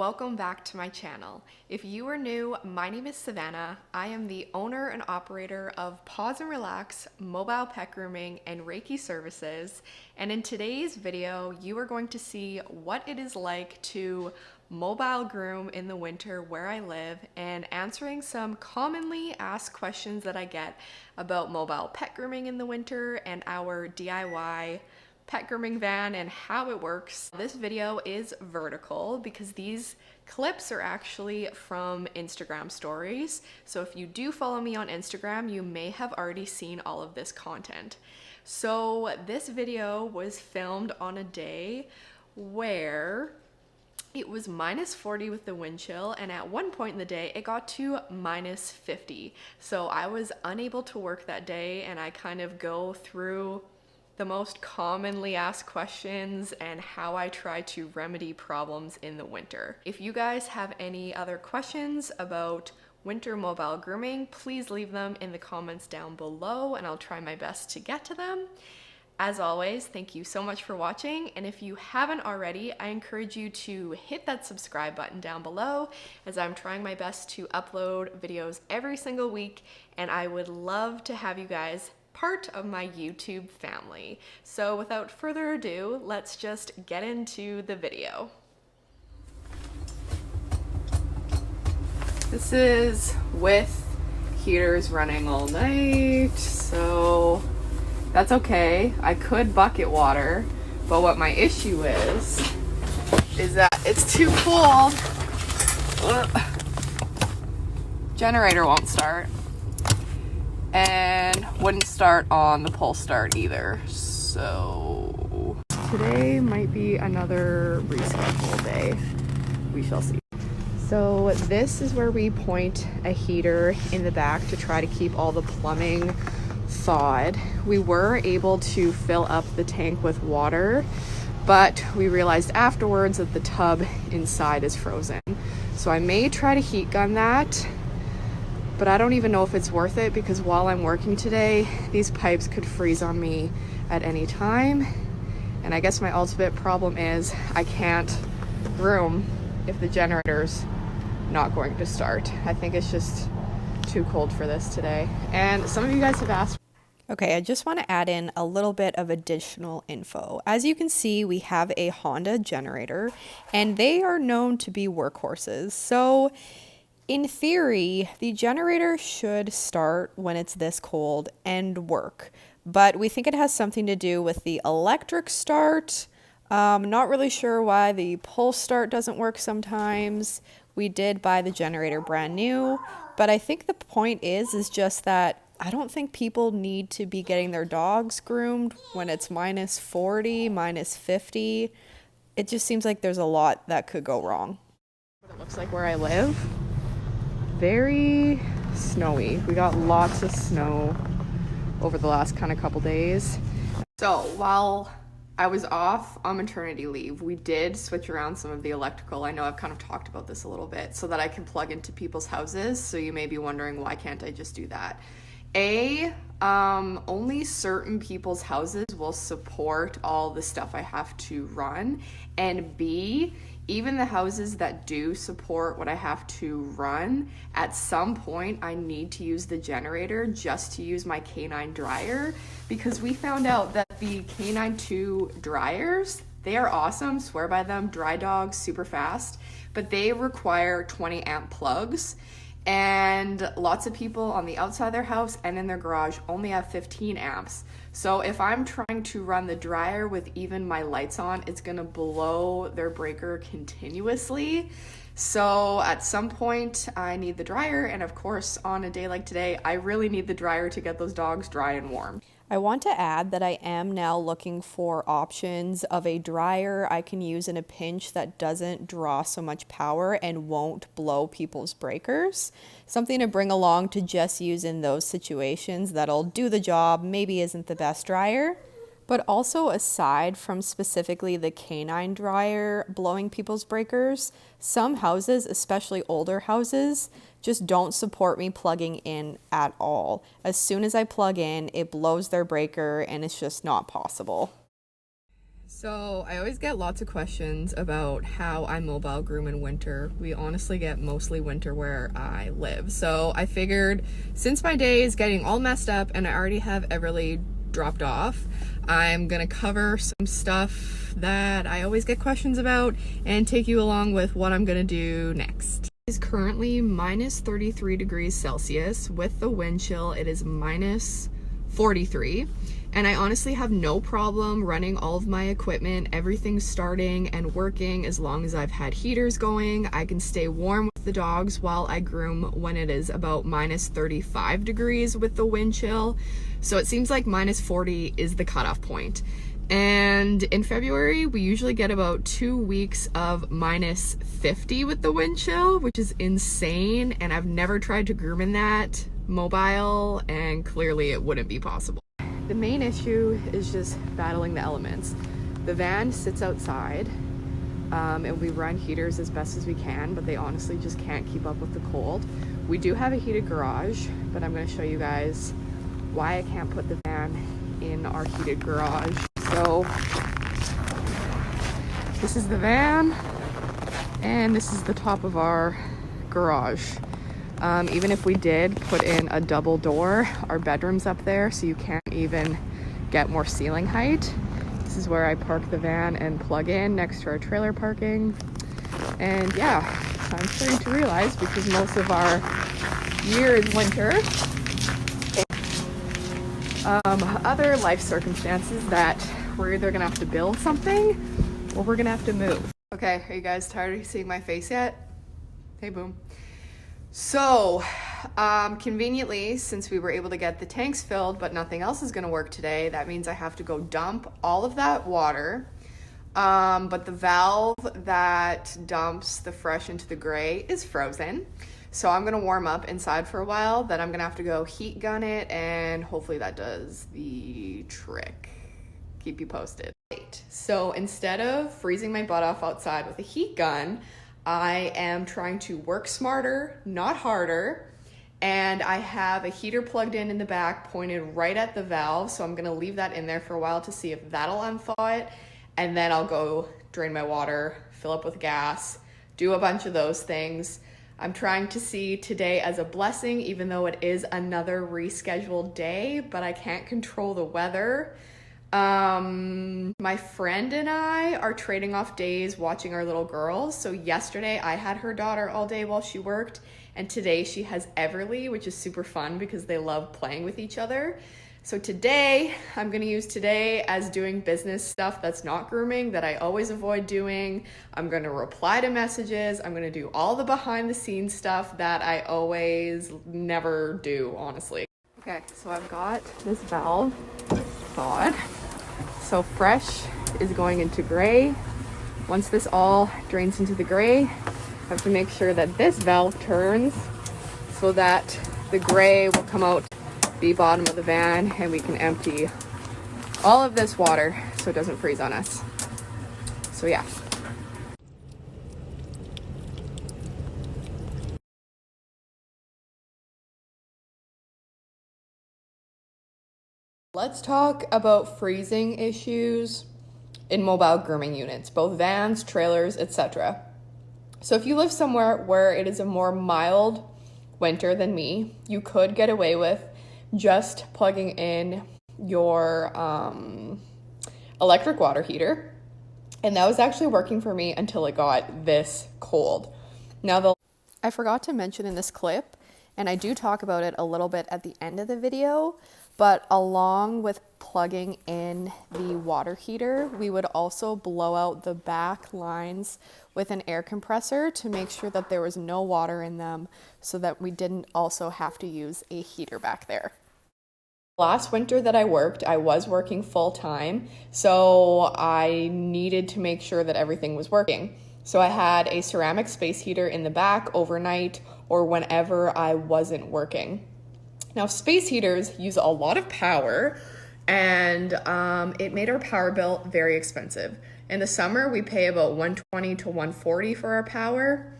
Welcome back to my channel. If you are new, my name is Savana. I am the owner and operator of Pause and Relax, mobile pet grooming, and Reiki services. And in today's video, you are going to see what it is like to mobile groom in the winter where I live and answering some commonly asked questions that I get about mobile pet grooming in the winter and our DIY pet grooming van and how it works. This video is vertical because these clips are actually from Instagram stories. So if you do follow me on Instagram, you may have already seen all of this content. So this video was filmed on a day where it was minus 40 with the wind chill, and at one point in the day it got to minus 50. So I was unable to work that day, and I kind of go through the most commonly asked questions and how I try to remedy problems in the winter. If you guys have any other questions about winter mobile grooming, please leave them in the comments down below and I'll try my best to get to them. As always, thank you so much for watching, and if you haven't already, I encourage you to hit that subscribe button down below, as I'm trying my best to upload videos every single week, and I would love to have you guys part of my YouTube family. So without further ado, let's just get into the video. This is with heaters running all night, so that's okay. I could bucket water, but what my issue is that it's too cold. Generator won't start. And wouldn't start on the pull start either. So today might be another reschedule day. We shall see. So this is where we point a heater in the back to try to keep all the plumbing thawed. We were able to fill up the tank with water, but we realized afterwards that the tub inside is frozen. So I may try to heat gun that, but I don't even know if it's worth it because while I'm working today, these pipes could freeze on me at any time. And I guess my ultimate problem is I can't groom if the generator's not going to start. I think it's just too cold for this today. And some of you guys have asked. Okay, I just want to add in a little bit of additional info. As you can see, we have a Honda generator and they are known to be workhorses. So in theory, the generator should start when it's this cold and work, but we think it has something to do with the electric start. Not really sure why the pull start doesn't work sometimes. We did buy the generator brand new, but I think the point is just that I don't think people need to be getting their dogs groomed when it's minus 40, minus 50. It just seems like there's a lot that could go wrong. What it looks like where I live. Very snowy. We got lots of snow over the last kind of couple days. So while I was off on maternity leave, we did switch around some of the electrical. I know I've kind of talked about this a little bit so that I can plug into people's houses. So you may be wondering, why can't I just do that? Only certain people's houses will support all the stuff I have to run. And B, even the houses that do support what I have to run, at some point I need to use the generator just to use my K9 dryer, because we found out that the K9 2 dryers, they are awesome, swear by them, dry dogs, super fast, but they require 20 amp plugs. And lots of people on the outside of their house and in their garage only have 15 amps. So if I'm trying to run the dryer with even my lights on, it's gonna blow their breaker continuously. So at some point I need the dryer, and of course on a day like today, I really need the dryer to get those dogs dry and warm. I want to add that I am now looking for options of a dryer I can use in a pinch that doesn't draw so much power and won't blow people's breakers. Something to bring along to just use in those situations that'll do the job, maybe isn't the best dryer. But also, aside from specifically the K9 dryer blowing people's breakers, some houses, especially older houses, just don't support me plugging in at all. As soon as I plug in, it blows their breaker and it's just not possible. So I always get lots of questions about how I mobile groom in winter. We honestly get mostly winter where I live. So I figured since my day is getting all messed up and I already have Everly dropped off, I'm gonna cover some stuff that I always get questions about and take you along with what I'm gonna do next. It is currently minus 33 degrees Celsius. With the wind chill, it is minus 43. And I honestly have no problem running all of my equipment, everything's starting and working as long as I've had heaters going. I can stay warm with the dogs while I groom when it is about minus 35 degrees with the wind chill. So it seems like minus 40 is the cutoff point. And in February, we usually get about 2 weeks of minus 50 with the wind chill, which is insane. And I've never tried to groom in that mobile, and clearly it wouldn't be possible. The main issue is just battling the elements. The van sits outside, and we run heaters as best as we can, but they honestly just can't keep up with the cold. We do have a heated garage, but I'm going to show you guys why I can't put the van in our heated garage. So this is the van, and this is the top of our garage. Even if we did put in a double door, our bedroom's up there, so you can't even get more ceiling height. This is where I park the van and plug in next to our trailer parking. And yeah, I'm starting to realize, because most of our year is winter, other life circumstances, that we're either gonna have to build something or we're gonna have to move. Okay, are you guys tired of seeing my face yet? Hey, boom. So, conveniently, since we were able to get the tanks filled, but nothing else is going to work today, that means I have to go dump all of that water. But the valve that dumps the fresh into the gray is frozen. So I'm going to warm up inside for a while, then I'm going to have to go heat gun it, and hopefully that does the trick. Keep you posted. So instead of freezing my butt off outside with a heat gun, I am trying to work smarter, not harder, and I have a heater plugged in the back pointed right at the valve, so I'm gonna leave that in there for a while to see if that'll unthaw it, and then I'll go drain my water, fill up with gas, do a bunch of those things. I'm trying to see today as a blessing, even though it is another rescheduled day, but I can't control the weather. My friend and I are trading off days watching our little girls. So yesterday I had her daughter all day while she worked, and today she has Everly, which is super fun because they love playing with each other. So today, I'm gonna use today as doing business stuff that's not grooming, that I always avoid doing. I'm gonna reply to messages. I'm gonna do all the behind the scenes stuff that I always never do, honestly. Okay, so I've got this valve thawed. So fresh is going into gray. Once this all drains into the gray, I have to make sure that this valve turns so that the gray will come out the bottom of the van, and we can empty all of this water so it doesn't freeze on us. So yeah. Let's talk about freezing issues in mobile grooming units, both vans, trailers, etc. So if you live somewhere where it is a more mild winter than me, you could get away with just plugging in your electric water heater. And that was actually working for me until it got this cold. Now, I forgot to mention in this clip, and I do talk about it a little bit at the end of the video, but along with plugging in the water heater, we would also blow out the back lines with an air compressor to make sure that there was no water in them, so that we didn't also have to use a heater back there. Last winter that I was working full time, so I needed to make sure that everything was working. So I had a ceramic space heater in the back overnight or whenever I wasn't working. Now, space heaters use a lot of power, and it made our power bill very expensive. In the summer, we pay about $120 to $140 for our power.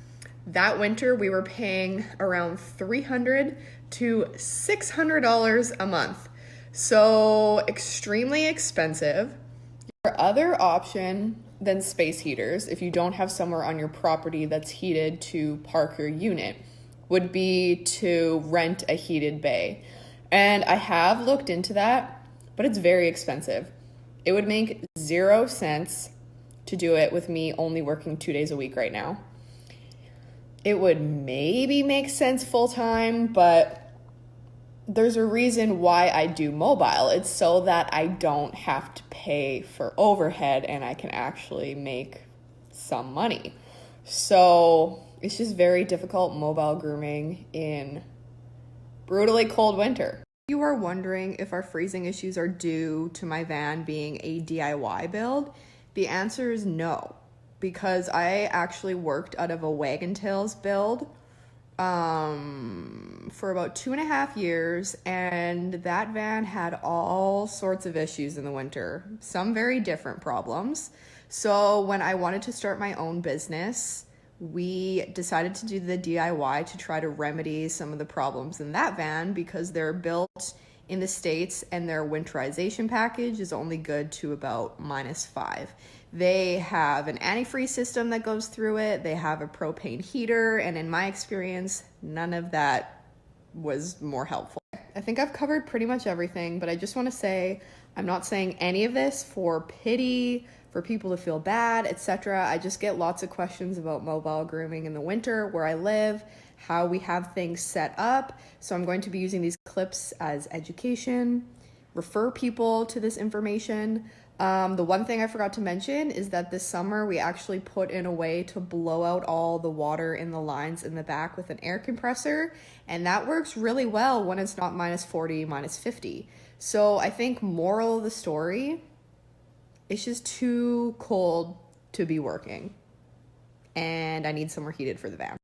That winter, we were paying around $300 to $600 a month. So extremely expensive. Other option than space heaters, if you don't have somewhere on your property that's heated to park your unit, would be to rent a heated bay. And I have looked into that, but it's very expensive. It would make 0 cents to do it with me only working 2 days a week right now. It would maybe make sense full time, but there's a reason why I do mobile. It's so that I don't have to pay for overhead and I can actually make some money. So it's just very difficult mobile grooming in brutally cold winter. You are wondering if our freezing issues are due to my van being a DIY build. The answer is no, because I actually worked out of a Wagon Tails build for about 2.5 years, and that van had all sorts of issues in the winter, some very different problems. So when I wanted to start my own business, we decided to do the DIY to try to remedy some of the problems in that van, because they're built in the States and their winterization package is only good to about -5. They have an antifreeze system that goes through it. They have a propane heater. And in my experience, none of that was more helpful. I think I've covered pretty much everything, but I just want to say I'm not saying any of this for pity, for people to feel bad, etc. I just get lots of questions about mobile grooming in the winter, where I live, how we have things set up. So I'm going to be using these clips as education, refer people to this information. The one thing I forgot to mention is that this summer we actually put in a way to blow out all the water in the lines in the back with an air compressor, and that works really well when it's not -40, -50. So I think moral of the story, it's just too cold to be working, and I need somewhere heated for the van.